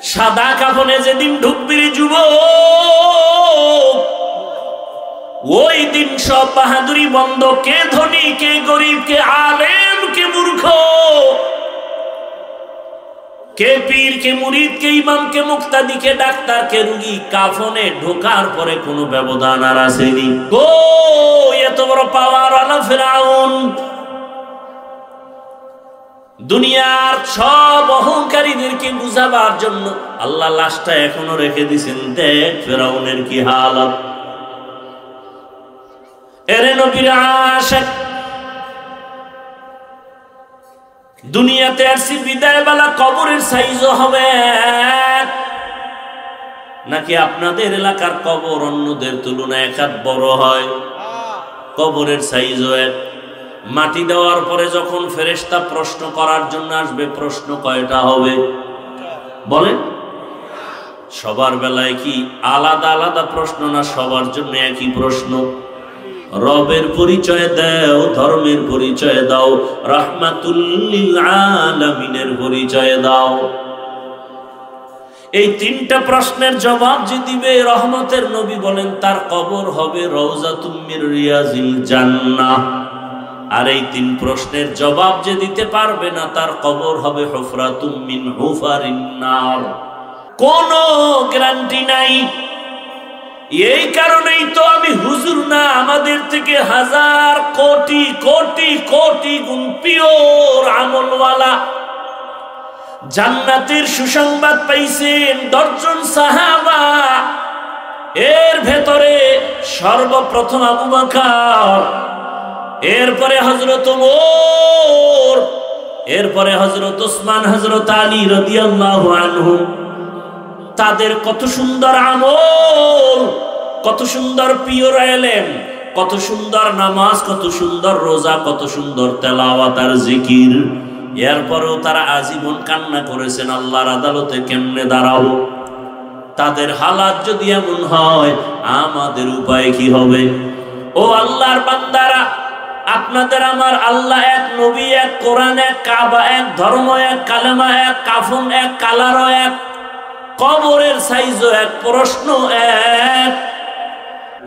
সাদা কাফনে যেদিন ঢুকবি যুবক, ওই দিন সব বাহাদুরি বন্ধ। কে ধনী, কে গরিব, কে আলেম, কে মূর্খ, কে পীর, কে মুরিদ, কে ইমাম, কে মুক্তাদি, কে ডাক্তার, কে রুগী, কাফনে ঢোকার পরে কোনো ব্যবধান আর আসেনি। এত বড় পাওয়ার আলা ফিরাউন, দুনিয়ার সব অহংকারীদেরকে বুঝাবার জন্য আল্লাহ লাশটা এখনো রেখে দিয়েছেন। দেখ ফিরাউনের কি হালত। এরে নবীর আশিক, দুনিয়াতে আসছি বিদায় বেলা কবরের সাইজও হবে নাকি আপনাদের এলাকার কবর অন্যদের তুলনায় এক হাত বড় হয়? কবরের সাইজও এক। মাটি দেওয়ার পরে যখন ফেরেশতা প্রশ্ন করার জন্য আসবে, প্রশ্ন কয়টা হবে বলেন? সবার বেলায় কি আলাদা আলাদা প্রশ্ন, না সবার জন্য একই প্রশ্ন? রবের পরিচয় দাও, ধর্মের পরিচয় দাও, রাহমাতুল লিল আলামিনের পরিচয় দাও। এই তিনটা প্রশ্নের জবাব যে দিবে রহমতের নবী বলেন তার কবর হবে রওজাতুম মির রিয়াজিল জান্নাহ। আর এই তিন প্রশ্নের জবাব যে দিতে পারবে না তার কবর হবে হুফরাতুম মিন হুফারিন নার। কোনো গ্যারান্টি নাই। এই কারণেই তো আমি হুজুর না, আমাদের থেকে হাজার কোটি কোটি কোটি গুণ পিওর আমলওয়ালা জান্নাতের সুসংবাদ পাইছেন 10 জন সাহাবা। এর ভেতরে সর্বপ্রথম আবু বকর, এরপরে হযরত ওমর, এরপরে হযরত ওসমান, হযরত আলী রাদিয়াল্লাহু আনহু। তাদের কত সুন্দর আমল, কত সুন্দর পিওর ইলম, কত সুন্দর নামাজ, কত সুন্দর রোজা, কত সুন্দর তেলাওয়াত আর জিকির। এরপরেও তারা আজীবন কান্না করেছেন আল্লাহর আদালতে কেমনে দাঁড়াবো। তাদের হালাত যদি এমন হয় আমাদের উপায় কি হবে? ও আল্লাহর বান্দারা, আপনাদের আমার আল্লাহ এক, নবী এক, কোরআন এক, কাবা এক, ধর্ম এক, কালেমা এক, কাফন এক, কালারও এক, কবরের সাইজও এক, প্রশ্ন এক।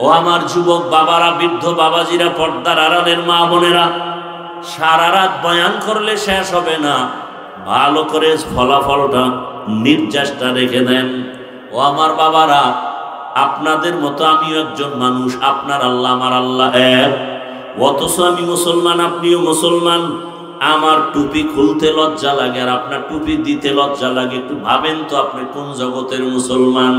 ও আমার যুবক বাবারা, বৃদ্ধ বাবাজিরা, পর্দার আড়ালের মা বোনেরা, সারা রাত বয়ান করলে শেষ হবে না। ভালো করে ফলাফলটা, নির্যাসটা রেখে দেন। ও আমার বাবারা, আপনাদের মতো আমিও একজন মানুষ, আপনার আল্লাহ আমার আল্লাহ এক। অথচ আমি মুসলমান, আপনিও মুসলমান। আমার টুপি খুলতে লজ্জা লাগে আর আপনার টুপি দিতে লজ্জা লাগে। একটু ভাবেন তো আপনি কোন জগতের মুসলমান?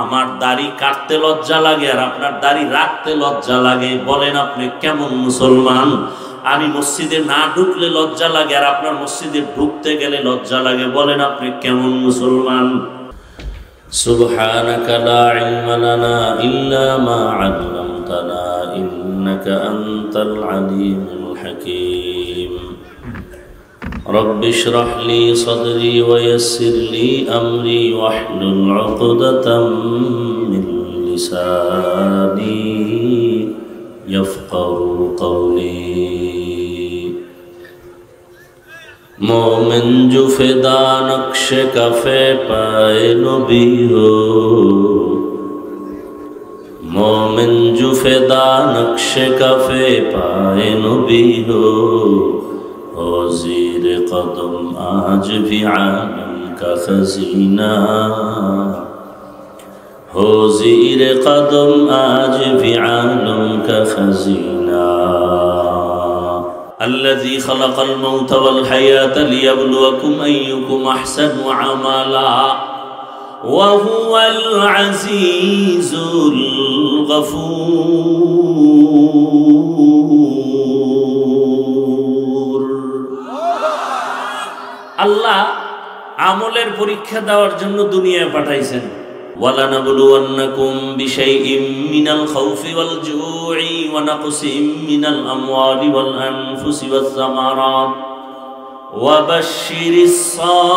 আমার দাড়ি কাটতে লজ্জা লাগে আর আপনার দাড়ি রাখতে লজ্জা লাগে। বলেন আপনি কেমন মুসলমান? আমি মসজিদে না ঢুকলে লজ্জা লাগে আর আপনার মসজিদে ঢুকতে গেলে লজ্জা লাগে। বলেন আপনি কেমন মুসলমান? সুবহানাকা লা ইলমা লানা ইল্লা মা আল্লামতানা ইন্নাকা আনতাল আলিমুল হাকীম। রব্বি ইশরাহ লি সাদরি ওয়া ইয়াসসির লি আমরি ওয়াহলুল উকদাতাম মিন লিসানি ইয়াফকাহু কওলি। मोमिन जो फिदा नक्शे कफे पाए नबी हो, मोमिन जो फिदा नक्शे कफे पाए नबी हो ज़ीर कदम आज भी आलम का खजीना हो, ज़ीर कदम आज भी आलम का खजीना। الذي خلق الموت والحياة ليبلوكم أيكم أحسن عملا وهو العزيز الغفور। আল্লাহ আমলের পরীক্ষা দেওয়ার জন্য দুনিয়ায় পাঠাইছেন। وَلَنَبْلُوَنَّكُمْ بِشَيْءٍ مِّنَ الْخَوْفِ وَالْجُوعِ وَنَقْصٍ مِّنَ الْأَمْوَالِ وَالْأَنفُسِ وَالثَّمَرَاتِ وَبَشِّرِ الصَّابِرِينَ।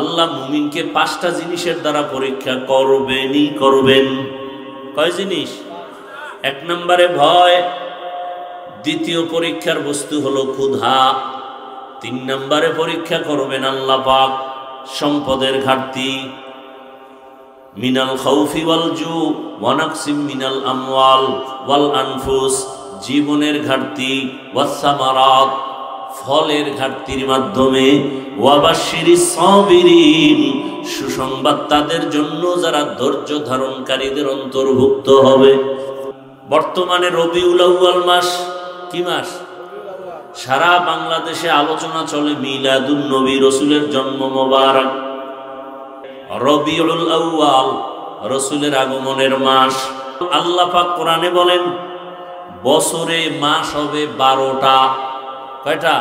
আল্লাহ মুমিনকে 5টা জিনিসের দ্বারা পরীক্ষা করবেনই করবেন। কয় জিনিস? 1 নম্বরে ভয়, দ্বিতীয় পরীক্ষার বস্তু হলো ক্ষুধা। 3 নম্বরে পরীক্ষা করবেন আল্লাহ পাক সম্পদের ঘাটতি, মিনাল খাউফি ওয়াল জু ওয়া নাকসিম মিনাল আমওয়াল ওয়াল আনফুস, জীবনের ঘাটতি, ওয়াস সামারাত, ফলের ঘাটতির মাধ্যমে, ওয়াবাশশিরিস সাবিরিন, সুসংবাদ তাদের জন্য যারা ধৈর্য ধারণকারীদের অন্তর্ভুক্ত হবে। বর্তমানে রবিউল আউয়াল মাস, কি মাস? সারা বাংলাদেশে আলোচনা চলে মিলাদুন নবী, রসুলের জন্ম মোবারক। রবিউল আউয়াল রসুলের আগমনের মাস। আল্লাহ পাক কোরআনে বলেন বছরে মাস হবে 12টা। কয়টা?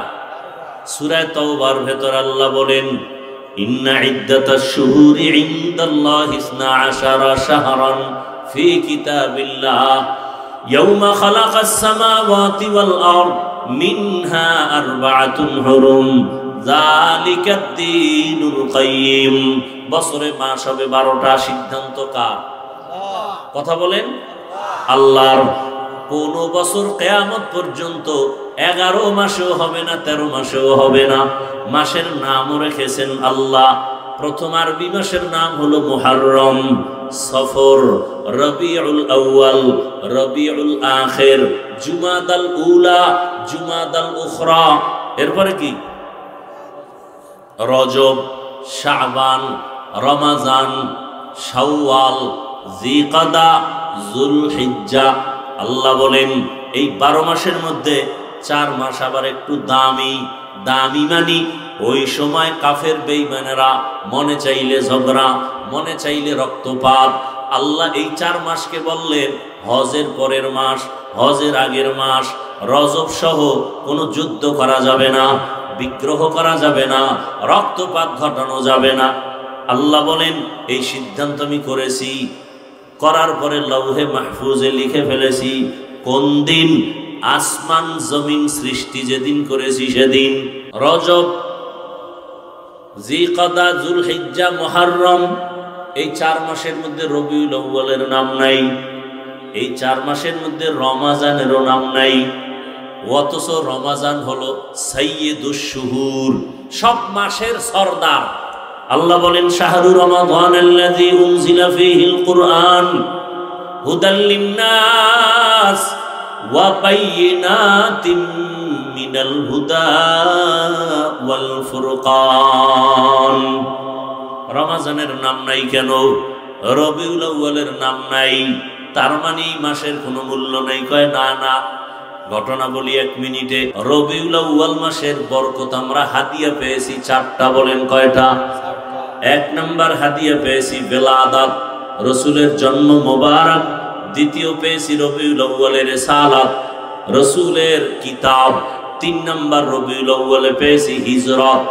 সূরা তাওবার ভেতর আল্লাহ বলেন ইন্না ইদ্দাতাশ শুহুরি ইনদাল্লাহি 12 শাহরান ফি কিতাবিল্লাহ ইয়াওমা খালাকাস সামাওয়াতি ওয়াল আরদ মিনহা আরবাআতুন হুরুম যালিকাদ দীনুল কাইয়্যিম। বছরে মাস হবে 12টা। সিদ্ধান্ত কার? কথা বলেন আল্লাহর। কোন বছর কিয়ামত পর্যন্ত 11 মাসেও হবে না, 13 মাসেও হবে না। মাসের নামও রেখেছেন আল্লাহ। প্রথম আরবি মাসের নাম হলো মুহররম, সফর, রবিউল আউয়াল, রবিউল আখির, জুমাদাল উলা, জুমাদাল উখরা, এরপরে কি? রজব, শাবান, রমাজান, শাওয়াল, জিকাদা, যুলহিজ্জা। আল্লাহ বলেন এই 12 মাসের মধ্যে 4 মাস আবার একটু দামি। দামি মানি ওই সময় কাফের বেঈমানেরা মনে চাইলে ঝগড়া, মনে চাইলে রক্তপাত। আল্লাহ এই 4 মাসকে বললেন হজের পরের মাস, হজের আগের মাস। রজব সহ কোনো যুদ্ধ করা যাবে না, বিগ্রহ করা যাবে না, রক্তপাত ঘটানো যাবে না। আল্লাহ বলেন এই সিদ্ধান্ত আমি করেছি, করার পরে লৌহে মাহফুজে লিখে ফেলেছি। কোন দিন? আসমান জমিন সৃষ্টি যেদিন করেছি সেদিন। রজব, জিকাদা, যুলহিজ্জা, মুহররম, এই 4 মাসের মধ্যে রবিউল আউয়ালের নাম নাই। এই 4 মাসের মধ্যে রমাজানেরও নাম নাই। অথচ রমাজান হলো সাইয়্যিদুশ শুহুর, সব মাসের সরদার। আল্লাহ বলেন শাহরু রমাদানাল্লাযী উনজিলা ফীহিল কুরআন হুদাল লিন্নাস ওয়া বায়্যিনাতিম মিনাল হুদা ওয়াল ফুরকান। রমাজানের নাম নাই কেন? রবিউল আউয়ালের নাম নাই। তার মানে মাসের কোনো মূল্য নাই? কয় না না, ঘটনা বলি 1 মিনিটে। রবিউল আউয়াল মাসের বরকত আমরা হাদিয়া পেয়েছি 4টা। বলেন কয়টা? 1 নাম্বার হাদিয়া পেয়েছি বেলাদাত, রসুলের জন্ম মোবারক। দ্বিতীয় পেয়েছি রবিউল আউয়ালের রিসালাত, রসুলের কিতাব। 3 নাম্বার রবিউল আউয়ালে পেয়েছি হিজরত।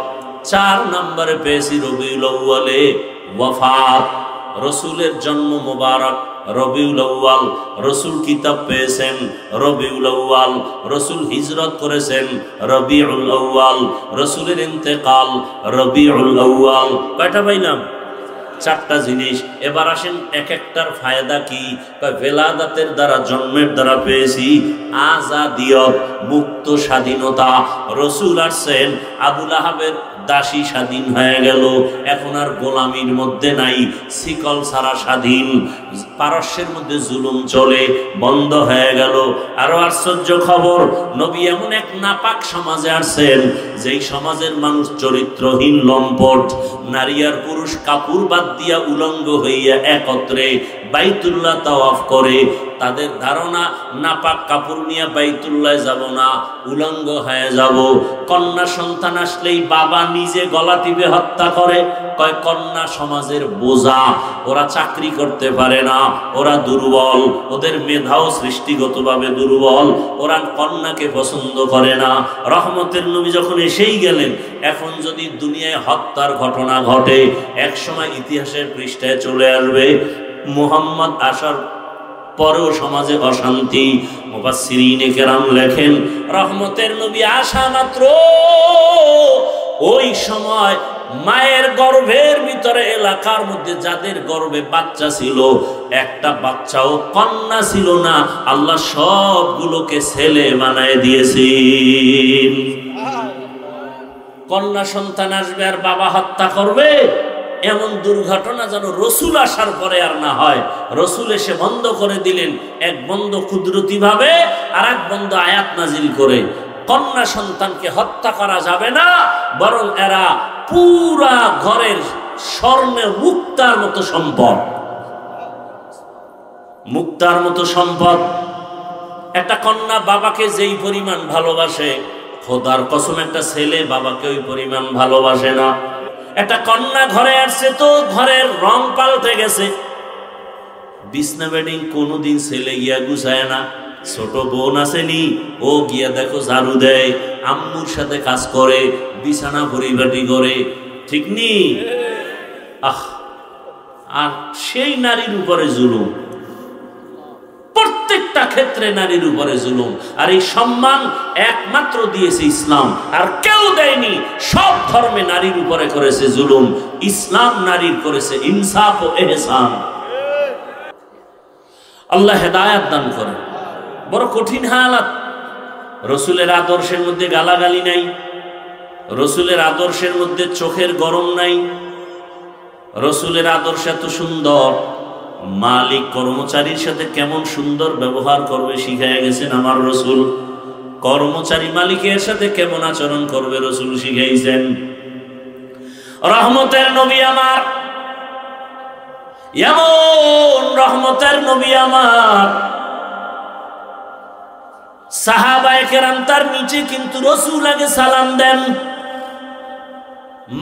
4 নাম্বারে পেয়েছি রবিউল আউয়ালে ওয়াফাত, রসুলের জন্ম মোবারক রবিউল আউয়াল। রসুল কিতাব পেয়েছেন রবিউল আউয়াল, রসুল হিজরত করেছেন রবিউল আউয়াল, রসুলের ইন্তেকাল রবিউল আউয়াল। কয়টা পাইলাম? 4টা জিনিস। এবার আসেন এক একটার ফায়দা কি। ভেলাদাতের দ্বারা, জন্মের দ্বারা পেয়েছি আজাদিয়ত, মুক্ত স্বাধীনতা। রসুল আসছেন, আবুল আহাবের দাসী স্বাধীন হয়ে গেল, এখন আর গোলামির মধ্যে নাই, শিকল ছাড়া স্বাধীন। পারস্যের মধ্যে জুলুম চলে, বন্ধ হয়ে গেল। আরো আশ্চর্য খবর, নবী এমন এক নাপাক সমাজে আসছেন যেই সমাজের মানুষ চরিত্রহীন, লম্পট, নারী আর পুরুষ কাপড় বাদ দিয়া উলঙ্গ হইয়া একত্রে বাইতুল্লাহ তাওয়াফ করে। তাদের ধারণা নাপাক কাপড় নিয়ে বাইতুল্লাহ যাব না, উলঙ্গ হয়ে যাব। কন্যা সন্তান আসলেই বাবা নিজে গলা টিপে হত্যা করে। কয় কন্যা সমাজের বোঝা, ওরা চাকরি করতে পারে না, ওরা দুর্বল, ওদের মেধাও সৃষ্টিগতভাবে দুর্বল, ওরা কন্যাকে পছন্দ করে না। রহমতের নবী যখন এসেই গেলেন, এখন যদি দুনিয়ায় হত্যার ঘটনা ঘটে, এক সময় ইতিহাসের পৃষ্ঠায় চলে আসবে মুহাম্মদ আসার পরেও সমাজে অশান্তি। মুফাসসিরিনে কেরাম লেখেন রহমতের নবী আসা মাত্র ওই সময় মায়ের গর্ভের ভিতরে এলাকার মধ্যে যাদের গর্ভে বাচ্চা ছিল, একটা বাচ্চাও কন্যা ছিল না, আল্লাহ সবগুলোকে ছেলে বানায় দিয়েছেন। কন্যা সন্তান আসবে আর বাবা হত্যা করবে, এমন দুর্ঘটনা যেন রসুল আসার পরে আর না হয়। রসুল এসে বন্ধ করে দিলেন, এক বন্ধ কুদরতি ভাবে, আর এক বন্ধ আয়াত নাজিল করে। কন্যা সন্তানকে হত্যা করা যাবে না, বরং এরা পুরা ঘরের স্বর্ণের মুক্তার মতো সম্পদ, মুক্তার মতো সম্পদ। একটা কন্যা বাবাকে যেই পরিমাণ ভালোবাসে, খোদার কসম একটা ছেলে বাবাকে ওই পরিমাণ ভালোবাসে না। একটা কন্যা ঘরে আসছে তো ঘরের রং পাল্টে গেছে, বিছনা বেডিং কোনোদিন ছেলে গিয়া গুছায় না। ছোট বোন আসেনি, ও গিয়া দেখো ঝাড়ু দেয়, আম্মুর সাথে কাজ করে, বিছানা পরিপাটি করে, ঠিক নি? আর সেই নারীর উপরে জুলুম, প্রত্যেকটা ক্ষেত্রে নারীর উপরে জুলুম। আর এই সম্মান একমাত্র দিয়েছে ইসলাম, আর কেউ দেয়নি। সব ধর্মে নারীর উপরে করেছে জুলুম, ইসলাম নারীর করেছে ইনসাফ ও ইহসান। আল্লাহ হেদায়েত দান করেন। বড় কঠিন হালাত। রসুলের আদর্শের মধ্যে গালাগালি নাই, রসুলের আদর্শের মধ্যে চোখের গরম নাই। রসুলের আদর্শ এত সুন্দর, মালিক কর্মচারীর সাথে কেমন সুন্দর ব্যবহার করবে শিখাইয়া গেছেন আমার রসুল। কর্মচারী মালিকের সাথে কেমন আচরণ করবে রসুল শিখাইছেন। রহমতের নবী আমার, এমন রহমতের নবী আমার, সাহাবায়ে কেরাম তার নিচে, কিন্তু রসুল আগে সালাম দেন।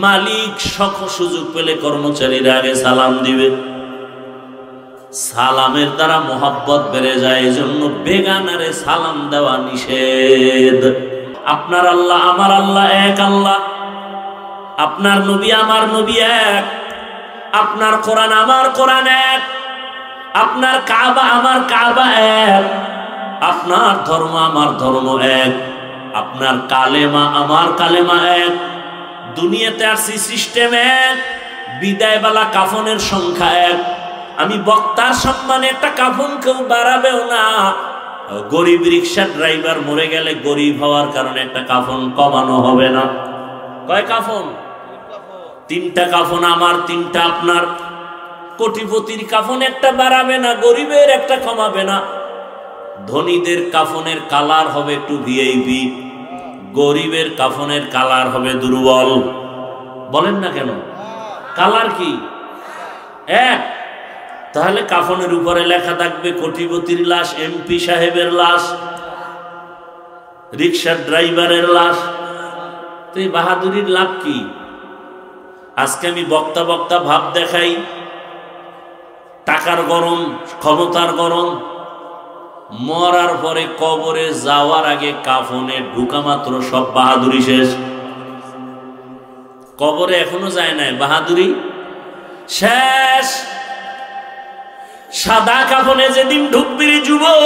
মালিক সুযোগ পেলে কর্মচারীরা আগে সালাম দিবে। সালামের দ্বারা মোহাব্বত বেড়ে যায়, এজন্য বেগানারে সালাম দেওয়া নিষেধ। আপনার আল্লাহ আমার আল্লাহ এক আল্লাহ, আপনার নবী আমার নবী এক, আপনার কোরআন আমার কোরআন এক, আপনার কাবা আমার কাবা এক, আপনার ধর্ম আমার ধর্ম এক, আপনার কালেমা আমার কালেমা এক। দুনিয়াতে আসছি সিস্টেম এক, বিদায়বেলা কাফনের সংখ্যা এক। আমি বক্তার সম্মানে একটা কাফন কেউ বাড়াবেও না। গরিব রিক্সা ড্রাইভার মরে গেলে গরিব হওয়ার কারণে একটা কাফন কমানো হবে না। কয় কাফন? 3টা কাফন আমার, 3টা আপনার। কোটিপতির কাফন একটা বাড়াবে না, গরিবের একটা কমাবে না। ধনীদের কাফনের কালার হবে একটু ভিআইপি, গরিবের কাফনের কালার হবে দুর্বল। বলেন না কেন? কালার কি এক? তাহলে কাফনের উপরে লেখা থাকবে কোটিপতির লাশ, এমপি সাহেবের লাশ, রিক্সার ড্রাইভারের লাশ। তো এই বাহাদুরির লাভ কি? আজকে আমি বক্তা বক্তা ভাব দেখাই, টাকার গরম, ক্ষমতার গরম, মরার পরে কবরে যাওয়ার আগে কাফনে ঢুকা মাত্র সব বাহাদুরি শেষ। কবরে এখনো যায় নাই, বাহাদুরি শেষ। সাদা কাফনে যেদিন ঢুকবি যুবক,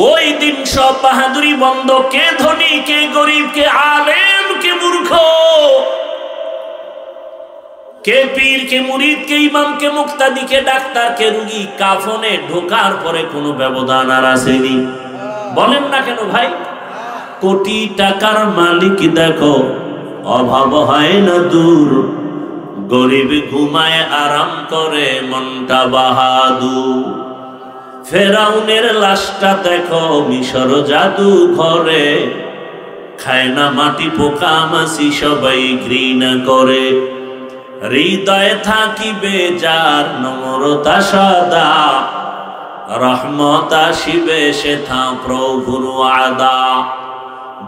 ওই দিন সব বাহাদুরি বন্ধ। কে ধনী, কে গরিব, কে আলেম, কে মূর্খ, কে পীর, কে মুরিদ, কে ইমাম, কে মুক্তাদি, কে ডাক্তার, কে রুগী, কাফনে ঢোকার পরে কোনো ব্যবধান আর আসেনি। বলেন না কেন ভাই? কোটি টাকার মালিক দেখো, অভাব হয় না দূর, গরিব ঘুমায় আরাম করে মনটা বাহাদুর। ফেরাউনের লাশটা দেখো মিশর জাদু ঘরে, খায় না মাটি পোকা মাছি সবাই ঘৃণা করে। হৃদয়ে থাকিবে যার নম্রতা সদা, রহমত আসিবে সেথা প্রভুর ওয়াদা।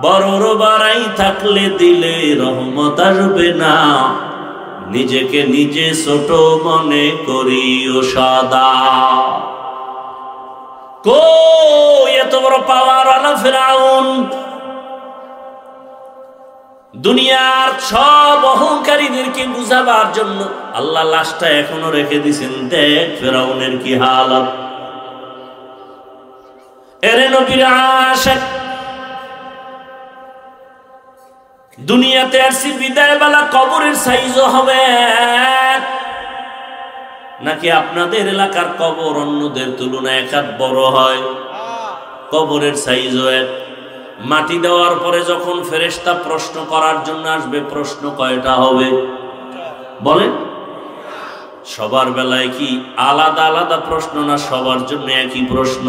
বড়র বাড়াই থাকলে দিলে রহমত আসবে না, নিজেকে নিজে ছোট মনে করিও সদা। কই এত বড় পাওয়ার আলা ফেরাউন? দুনিয়ার সব অহংকারীদেরকে বুঝাবার জন্য আল্লাহ লাশটা এখনো রেখে দিয়েছেন। দেখ ফেরাউনের কি হালত। এরে নবীর আশিক, দুনিয়াতে আসছি বিদায় বেলা কবরের সাইজও হবে নাকি আপনাদের এলাকার কবর অন্যদের তুলনায় এক হাত বড় হয়? কবরের সাইজও এক। মাটি দেওয়ার পরে যখন ফেরেশতা প্রশ্ন করার জন্য আসবে, প্রশ্ন কয়টা হবে বলেন? সবার বেলায় কি আলাদা আলাদা প্রশ্ন না সবার জন্য একই প্রশ্ন?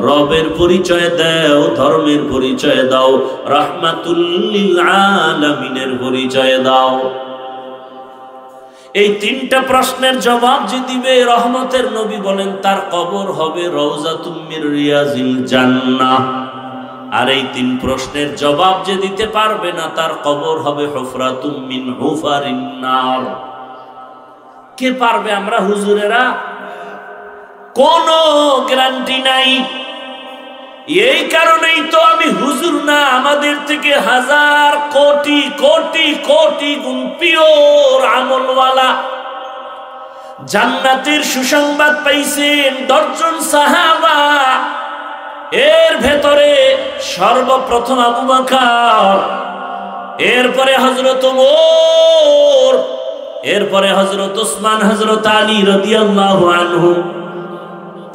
রবের পরিচয় দাও, ধর্মের পরিচয় দাও, রাহমাতুল লিল আলামিনের পরিচয় দাও। এই তিনটা প্রশ্নের জবাব যে দিবে রহমতের নবী বলেন তার কবর হবে রওজাতুম মির রিয়াজিল জান্নাহ। আর এই তিন প্রশ্নের জবাব যে দিতে পারবে না তার কবর হবে হুফরাতুম মিন হুফারিন নার। কে পারবে? আমরা হুজুরেরা কোনো গ্যারান্টি নাই। এই কারণেই তো আমি হুজুর না, আমাদের থেকে হাজার কোটি কোটি কোটি গুণ পিওর আমলওয়ালা জান্নাতের সুসংবাদ পাইছেন 10 জন সাহাবা। এর ভেতরে সর্বপ্রথম আবু বকর, এরপরে হযরত ওমর, এরপরে হযরত ওসমান, হযরত আলী রাদিয়াল্লাহু আনহু।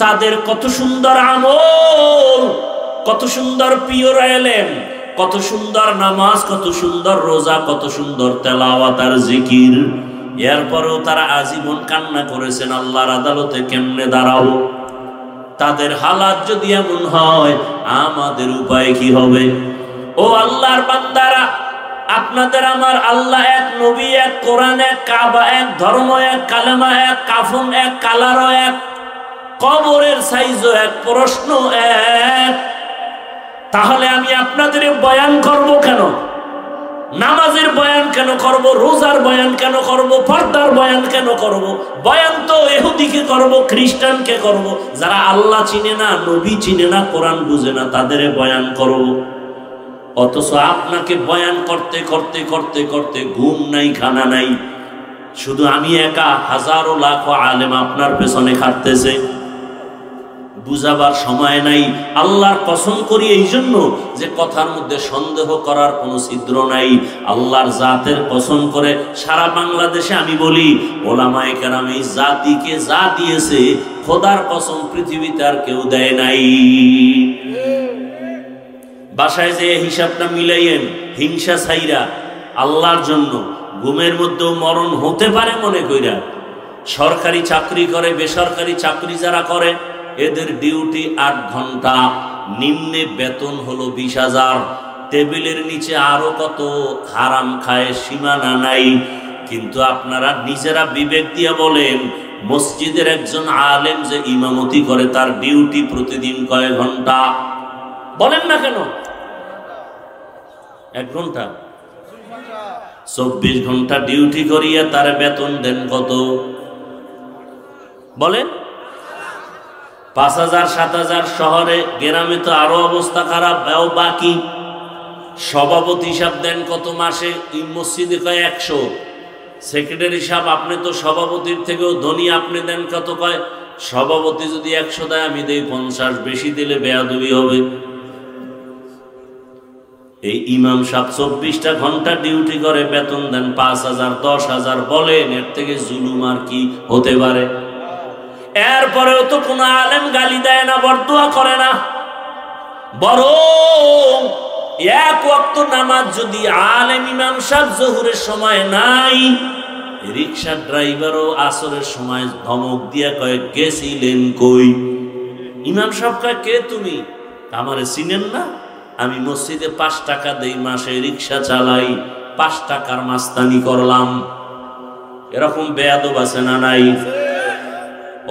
তাদের কত সুন্দর আমল, কত সুন্দর পিওর ইলম, কত সুন্দর নামাজ, কত সুন্দর রোজা, কত সুন্দর তেলাওয়াত আর জিকির। এরপরেও তারা আজীবন কান্না করেছেন আল্লাহর আদালতে কেমনে দাঁড়াবো। তাদের হালাত যদি এমন হয় আমাদের উপায় কি হবে? ও আল্লাহর বান্দারা, আপনাদের আমার আল্লাহ এক, নবী এক, কোরআন এক, কাবা এক, ধর্ম এক, কালেমা এক, কাফন এক, কালারও এক, কবরের সাইজও এক, প্রশ্ন এক। তাহলে আমি আপনাদের বয়ান করব কেন? নামাজের বয়ান কেন করব? রোজার বয়ান কেন করব? পর্দার বয়ান কেন করব? বয়ান তো ইহুদিকে করব, খ্রিস্টানকে করব, যারা আল্লাহ চিনে না, নবী চিনে না, কোরআন বুঝে না, তাদের বয়ান করব। অথচ আপনাকে বয়ান করতে করতে করতে করতে ঘুম নাই, খানা নাই, শুধু আমি একা, হাজারো লাখো আলেম আপনার পেছনে খাটতেছে, বুঝাবার সময় নাই। আল্লাহর কসম করি এই জন্য যে কথার মধ্যে সন্দেহ করার কোনো ছিদ্র নাই। আল্লাহর জাতের কসম করে সারা বাংলাদেশে আমি বলি, ওলামায়ে কেরাম এই জাতিকে যা দিয়েছে খোদার কসম পৃথিবীতে আর কেউ দেয় নাই। বাসায় যে হিসাবটা মিলাইয়েন, হিংসা ছাইরা আল্লাহর জন্য ঘুমের মধ্যেও মরণ হতে পারে মনে কইরা। সরকারি চাকরি করে, বেসরকারি চাকরি যারা করে এদের ডিউটি 8 ঘন্টা, নিম্নে বেতন হলো 20,000, টেবিলের নিচে আরো কত হারাম খায়, সীমানা নাই। কিন্তু আপনারা নিজেরা বিবেক দিয়ে বলেন, মসজিদের একজন আলেম যে ইমামতি করে তার ডিউটি প্রতিদিন কয় ঘন্টা? বলেন না কেন? 1 ঘন্টা, 24 ঘন্টা ডিউটি করিয়া তার বেতন দেন কত? বলেন 5,000 7,000। শহরে গ্রামে তো আরো অবস্থা খারাপ। বাকি সভাপতি হিসাব দেন কত মাসে? মসজিদে কয় 100। সেক্রেটারি সাহেব, আপনি তো সভাপতির থেকেও ধনী, আপনি দেন কত? কয় সভাপতি যদি 100 দেয় আমি দেই 50, বেশি দিলে বেয়াদবি হবে। এই ইমাম সাহেব 24টা ঘন্টা ডিউটি করে, বেতন দেন 5,000 10,000। বলেন এর থেকে জুলুম আর কি হতে পারে? এরপরেও তো কোন আলেম গালি দেয় না, বরদোয়া করে না, বরং 1 ওয়াক্ত নামাজ যদি আলেম ইমাম সাহেব জোহরের সময় নাই, রিকশা ড্রাইভারও আসরের সময় ধমক দিয়া কয় গেছিলেন কই? ইমাম সাহেব কয় কে তুমি? আমারে চিনেন না? আমি মসজিদে 5 টাকা দেই, মাসে রিকশা চালাই, 5 টাকার মাস্তানি করলাম। এরকম বেয়াদব আছে না নাই?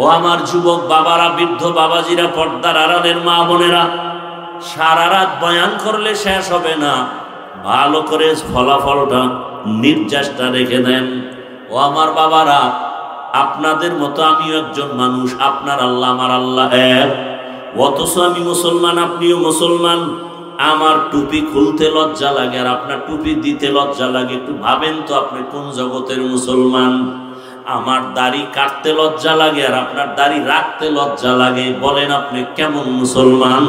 ও আমার যুবক বাবারা, বৃদ্ধ বাবাজিরা, পর্দার আড়ালের মা বোনেরা, সারা রাত বয়ান করলে শেষ হবে না। ভালো করে ফলাফলটা, নির্যাসটা রেখে দেন। ও আমার বাবারা, আপনাদের মতো আমিও একজন মানুষ, আপনার আল্লাহ আমার আল্লাহ এক। অথচ আমি মুসলমান, আপনিও মুসলমান। আমার টুপি খুলতে লজ্জা লাগে আর আপনার টুপি দিতে লজ্জা লাগে। একটু ভাবেন তো আপনি কোন জগতের মুসলমান? আমার দাড়ি কাটতে লজ্জা লাগে আর আপনার দাড়ি রাখতে লজ্জা লাগে। বলেন আপনি কেমন মুসলমান?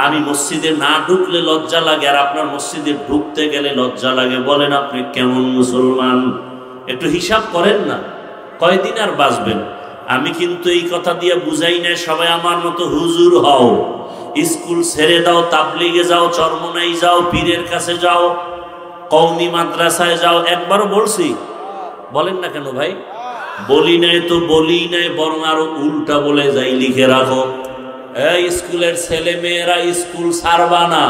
আমি মসজিদে না ঢুকলে লজ্জা লাগে, আর আপনার মসজিদে ঢুকতে গেলে লজ্জা লাগে। বলেন আপনি কেমন মুসলমান? একটু হিসাব করেন না, কয়দিন আর বাঁচবেন? আমি কিন্তু এই কথা দিয়ে বুঝাই না সবাই আমার মতো হুজুর হও, স্কুল ছেড়ে দাও, তাবলিগে যাও, চরমনাই যাও, পীরের কাছে যাও, কওমি মাদ্রাসায় যাও। একবারও বলছি? বলেন না কেন ভাই? বলি নাই তো বলি নাই, বরং আরো উল্টা বলে যাই। লিখে রাখো, এই স্কুলের ছেলে মেয়েরা স্কুল ছাড়বা না,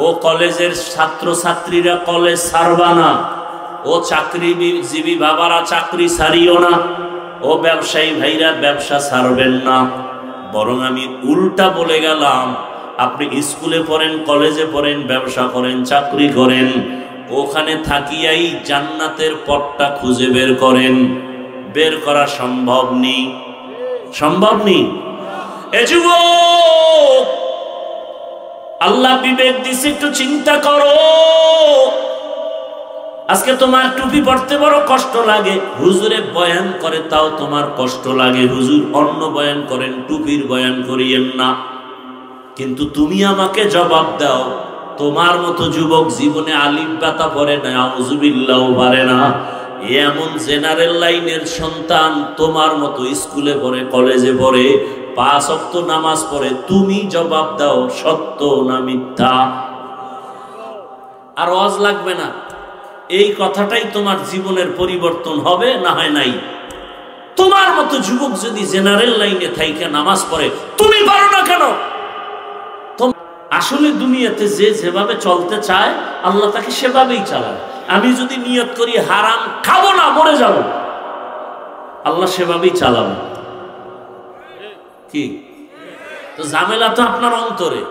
ও কলেজের ছাত্র ছাত্রীরা কলেজ ছাড়বা না, ও চাকরিজীবী বাবারা চাকরি ছাড়িও না, ও ব্যবসায়ী ভাইরা ব্যবসা ছাড়বেন না। বরং আমি উল্টা বলে গেলাম, আপনি স্কুলে পড়েন, কলেজে পড়েন, ব্যবসা করেন, চাকরি করেন, ওখানে থাকিয়াই জান্নাতের পথটা খুঁজে বের করেন। বের করা সম্ভব নেই, সম্ভব নেই। এ যুবক, আল্লাহ বিবেক দিছে, একটু চিন্তা করো। আজকে তোমার টুপি পড়তে বড় কষ্ট লাগে, হুজুরে বয়ান করে তাও তোমার কষ্ট লাগে। হুজুর অন্য বয়ান করেন, টুপির বয়ান করিয়েন না। কিন্তু তুমি আমাকে জবাব দাও, তোমার মতো যুবক জীবনে আলিফ বাতা পড়ে না, আউযুবিল্লাহ পারে না, এমন জেনারেল লাইনের সন্তান তোমার মতো স্কুলে পড়ে, কলেজে পড়ে, 5 ওয়াক্ত নামাজ পড়ে। তুমি জবাব দাও, সত্য না মিথ্যা? আর ওয়াজ লাগবে না, এই কথাটাই তোমার জীবনের পরিবর্তন হবে, না হয় নাই। তোমার মতো যুবক যদি জেনারেল লাইনে থাইকে নামাজ পড়ে, তুমি পারো না কেন? আসলে দুনিয়াতে যে যেভাবে চলতে চায় আল্লাহ তাকে সেভাবেই চালায়। আমি যদি নিয়ত করি হারাম খাবো না, মরে যাব, আল্লাহ সেভাবেই চালাবে। কি তো ঝামেলা তো আপনার অন্তরে।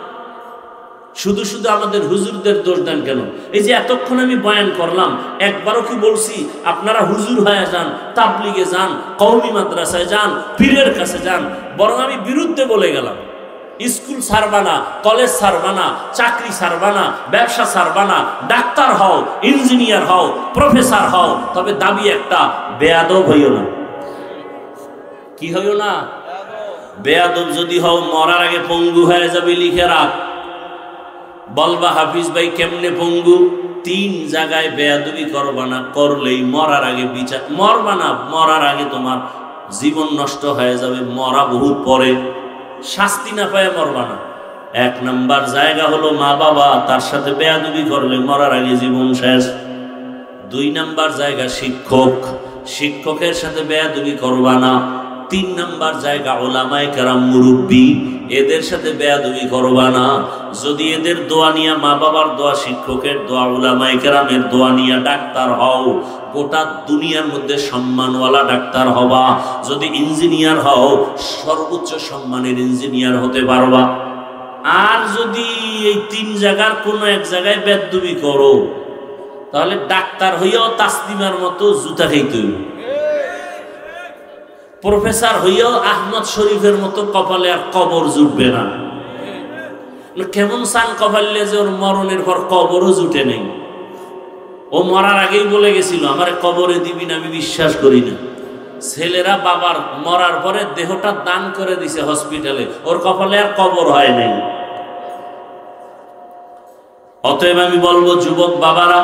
শুধু শুধু আমাদের হুজুরদের দোষ দেন কেন? এই যে এতক্ষণ আমি বয়ান করলাম, একবারও কি বলছি আপনারা হুজুর হয়ে যান, তাবলিগে যান, কওমি মাদ্রাসায় যান, পীরের কাছে যান? বরং আমি বিরুদ্ধে বলে গেলাম, স্কুল ছাড়বা না, কলেজ ছাড়বা না, চাকরি ছাড়বা না, ব্যবসা ছাড়বা না, ডাক্তার হও, ইঞ্জিনিয়ার হও, প্রফেসর হও, তবে দাবি একটা, বেয়াদব হইও না। কি হইও না? বেয়াদব যদি হও মরার আগে পঙ্গু হয়ে যাবে। লিখে রাখ, বলবা হাফিজ ভাই কেমনে পঙ্গু? 3 জায়গায় বেয়াদবি করবা না, করলেই মরার আগে বিচার। মরবা না, মরার আগে তোমার জীবন নষ্ট হয়ে যাবে, মরা বহুত পরে, শাস্তি না পায় মরবা না। 1 নাম্বার জায়গা হলো মা বাবা, তার সাথে বেয়াদবি করলে মরার আগে জীবন শেষ। 2 নাম্বার জায়গা শিক্ষক, শিক্ষকের সাথে বেয়াদবি করবা না। 3 নাম্বার জায়গা ওলামায়ে কেরাম, মুরব্বী, এদের সাথে বেয়াদবি করবা না। যদি এদের দোয়া নিয়া, মা বাবার দোয়া, শিক্ষকের দোয়া, ওলামায়ে কেরামের দোয়া নিয়া ডাক্তার হও, গোটা দুনিয়ার মধ্যে সম্মানওয়ালা ডাক্তার হবা। যদি ইঞ্জিনিয়ার হও, সর্বোচ্চ সম্মানের ইঞ্জিনিয়ার হতে পারবা। আর যদি এই 3 জায়গার কোনো এক জায়গায় বেয়াদবি করো, তাহলে ডাক্তার হইয়াও তাসলিমার মতো জুতা খাইতে হইবে, প্রফেসর হইয়াও আহমদ শরীফের মতো কপালে আর কবর জুটবে না। কেমন সান কপালে যে ওর মরণের পর কবরও জুটে নেই। ও মরার আগেই বলে গেছিল, আমার কবরে দিবি না, আমি বিশ্বাস করি না। ছেলেরা বাবার মরার পরে দেহটা দান করে দিছে হসপিটালে, ওর কপালে আর কবর হয় নাই। অতএব আমি বলবো যুবক বাবারা,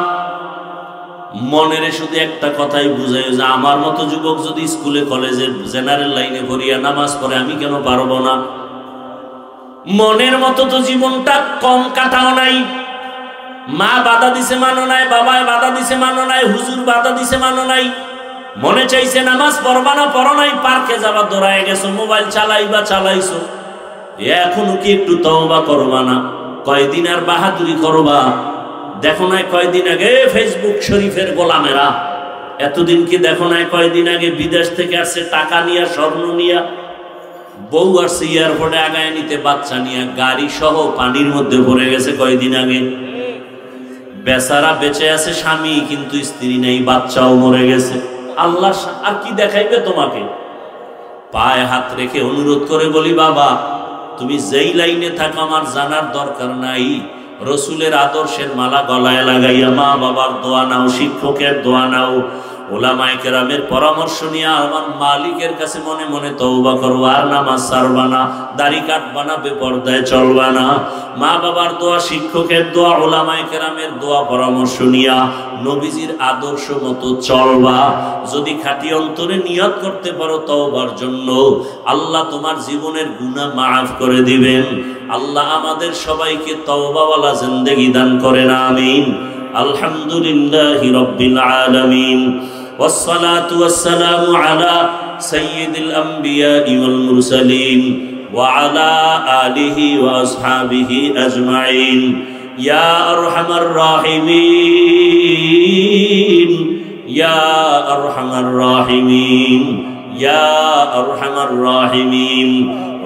মনের শুধু একটা কথাই বুঝাই যে আমার মতো যুবক যদি স্কুলে কলেজে জেনারেল লাইনে পড়িয়া নামাজ পড়ে, আমি কেন পারবো না? মনের মতো তো জীবনটা কম কাটাও নাই। মা বাধা দিছে মানো নাই, বাবায় বাধা দিছে মানো নাই, হুজুর বাধা দিছে মানো নাই। মনে চাইছে নামাজ পড়বা না, পড়ো নাই, পার্কে যাবা দৌড়ায় গেছো, মোবাইল চালাইবা চালাইছো। এখনো কি একটু তওবা করবা না? কয়দিন আর বাহাদুরি করবা? দেখো নাই কয়দিন আগে ফেসবুক শরীফের গোলামেরা, এতদিন কি দেখো নাই কয়দিন আগে বিদেশ থেকে আসছে টাকা নিয়া, স্বর্ণ নিয়া, বউ আসছে এয়ারপোর্টে আগায় নিতে, বাচ্চা নিয়ে গাড়ি সহ পানির মধ্যে পড়ে গেছে কয়দিন আগে। বেচারা বেঁচে আছে স্বামী, কিন্তু স্ত্রী নেই, বাচ্চাও মরে গেছে। আল্লাহ আর কি দেখাইবে তোমাকে? পায়ে হাত রেখে অনুরোধ করে বলি, বাবা তুমি যেই লাইনে থাকো আমার জানার দরকার নাই। রসুলের আদর্শের মালা গলায় লাগাইয়া মা বাবার দোয়া নাও, শিক্ষকের দোয়া নাও, উলামায়ে কেরামের পরামর্শ নিয়ে আমার মালিকের কাছে মনে মনে তওবা করো, আর নামাজ ছাড়বা না, দাড়ি কাটবা না, বেপরদায় চলবা না। মা বাবার দোয়া, শিক্ষকের দোয়া, উলামায়ে কেরামের দোয়া পরামর্শ নিয়া নবীজির আদর্শ মতো চলবা। যদি খাঁটি অন্তরে নিয়ত করতে পারো তওবার জন্য, আল্লাহ তোমার জীবনের গুনাহ মাফ করে দিবেন। আল্লাহ আমাদের সবাইকে তওবাওয়ালা জিন্দেগি দান করেন, আমিন। আলহামদুলিল্লাহি রাব্বিল আলামিন, ওয়াসসালাতু ওয়াসসালামু আলা সাইয়্যিদিল আমবিয়াই ওয়াল মুরসালিন ওয়া আলা আলিহি ওয়া আসহাবিহি আজমাইন। ইয়া আরহামার রাহিমিন, ইয়া আরহামার রাহিমিন, ইয়া আরহামার রাহিমিন।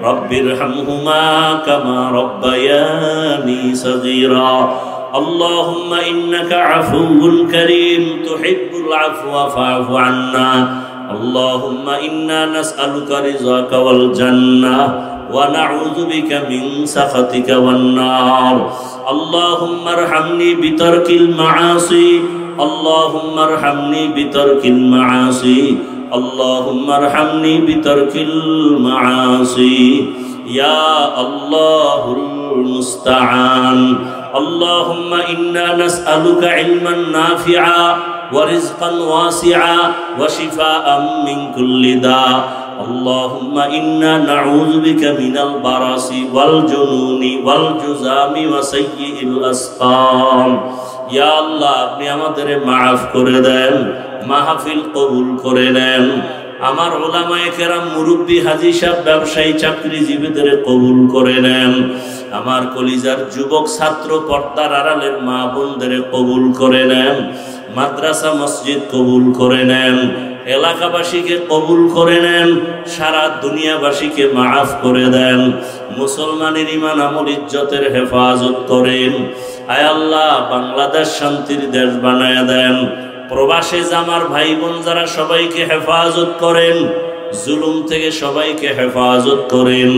রব্বিরহামহুমা কামা রব্বায়ানি সগীরা। اللهم إنك عفو كريم تحب العفو فاعف عنا. اللهم إنا نسألك رضاك والجنة ونعوذ بك من سخطك والنار. اللهم ارحمني بترك المعاصي، اللهم ارحمني بترك المعاصي، اللهم ارحمني بترك المعاصي. يا الله المستعان. اللهم إنا نسألك علما نافعا ورزقا واسعا وشفاء من كل داء. اللهم إنا نعوذ بك من البرص والجنون والجذام وسيء الأسقام. يا الله আপনি আমাদের মাফ করে দেন, মাহফিল কবুল করে নেন। আমার উলামায়ে কেরাম, মুরব্বী, হাজী সাহেব, ব্যবসায়ী, চাকরিজীবীদের কবুল করে নেন। আমার কলিজার যুবক ছাত্র, পর্দার আড়ালের মা বোনদের কবুল করে নেন। মাদ্রাসা মসজিদ কবুল করে নেন। এলাকাবাসীকে কবুল করে নেন। সারা দুনিয়াবাসীকে মাফ করে দেন। মুসলমানের ঈমান আমল ইজ্জতের হেফাজত করেন। আয় আল্লাহ, বাংলাদেশ শান্তির দেশ বানায় দেন। প্রবাসে আমার ভাই বোন যারা, সবাইকে হেফাজত করেন। জুলুম থেকে সবাইকে হেফাজত করেন।